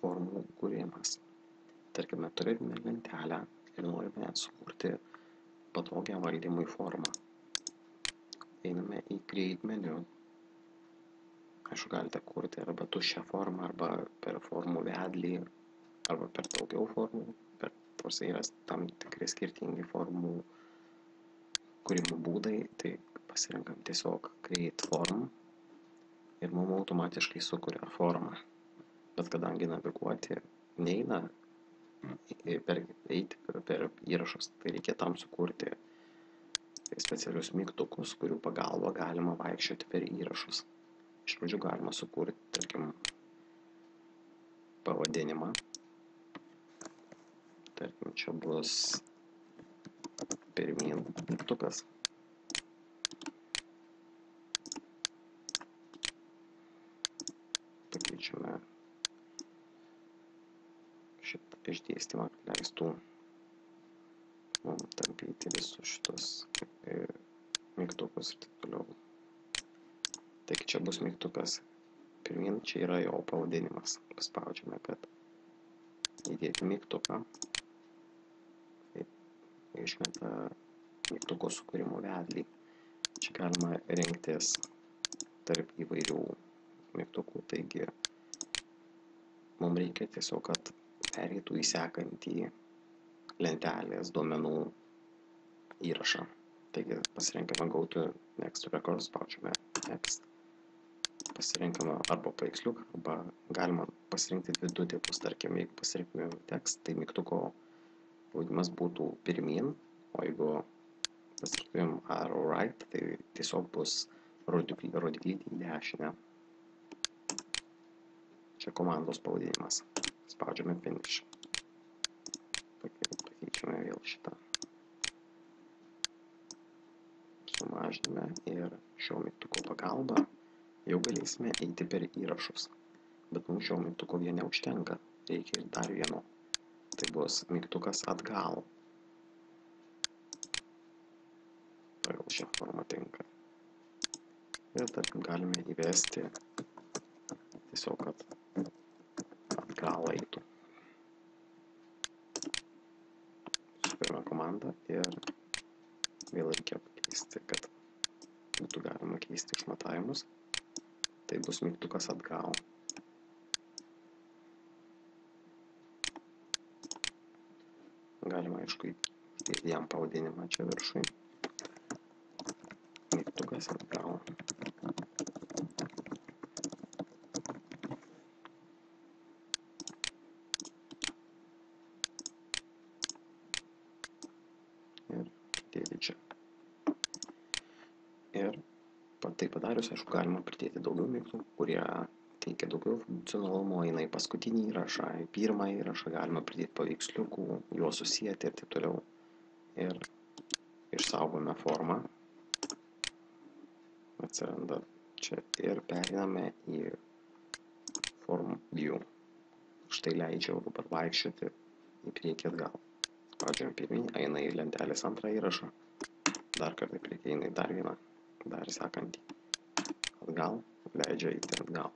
formų kūrimas. Tarkime, turime lentelę ir norime sukurti patogią valdymui formą. Einame į Create menu. Aišku, galite kurti arba tuščią formą, arba per formų vedlį, arba per daugiau formų. Per tos yra tam tikri skirtingi formų kūrimo būdai. Tai pasirinkam tiesiog Create Form ir mums automatiškai sukuria formą. Bet kadangi naviguoti neina eiti per įrašus, tai reikia tam sukurti specialius mygtukus, kurių pagalba galima vaikščioti per įrašus. Iš pradžių galima sukurti, tarkim, pavadinimą. Tarkim, čia bus pirmyn mygtukas. Pakeičiame šitą išdėstymą, kad leistų mums tampyti visus šitos mygtukus ir taip toliau. Taigi čia bus mygtukas pirmyn, čia yra jo pavadinimas. Paspaudžiame, kad įdėti mygtuką. Išmeta mygtuko sukūrimo vedlį. Čia galima rinktis tarp įvairių mygtukų, taigi mums reikia tiesiog, kad pereitų į sekantį lentelės duomenų įrašą. Taigi pasirinkame Go to Next Record, spaudžiame Next. Pasirinkame arba paveiksliuką, arba galima pasirinkti du tipus. Tarkim, jeigu pasirinkime tekst, tai mygtuko pavadinimas būtų pirmyn, o jeigu pasirinktumėm arrow right, tai tiesiog bus rodiklytė į dešinę. Čia komandos pavadinimas. Spaudžiame Finish. Pakeičiame vėl šitą. Sumažiname ir šio mygtuko pagalba jau galėsime eiti per įrašus. Bet mums šio mygtuko vien neužtenka. Reikia ir dar vieno. Tai bus mygtukas atgal. Pagal šią formą tinka. Ir tarkim galime įvesti tiesiog, kad atgal eitų. Sukuriame komandą ir vėl reikia pakeisti, kad būtų galima keisti išmatavimus. Tai bus mygtukas atgal. Galima, aišku, įdėti jam pavadinimą čia viršui. Mygtukas atgal. Ir dėti čia. Ir tai padarius, aišku, galima pridėti daugiau mygtukų, kurie teikia daugiau funkcionalumo, eina į paskutinį įrašą, į pirmą įrašą, galima pridėti paveiksliukų, juos susijęti ir taip toliau. Ir išsaugome formą. Atsiranda čia ir pereiname į Form View. Štai leidžiau dabar vaikščioti į priekį atgal. Spaudžiame pirmyn, eina į lentelės antrą įrašą. Dar kartą priekį eina į dar vieną. Dar sekantį atgal, leidžia eiti atgal.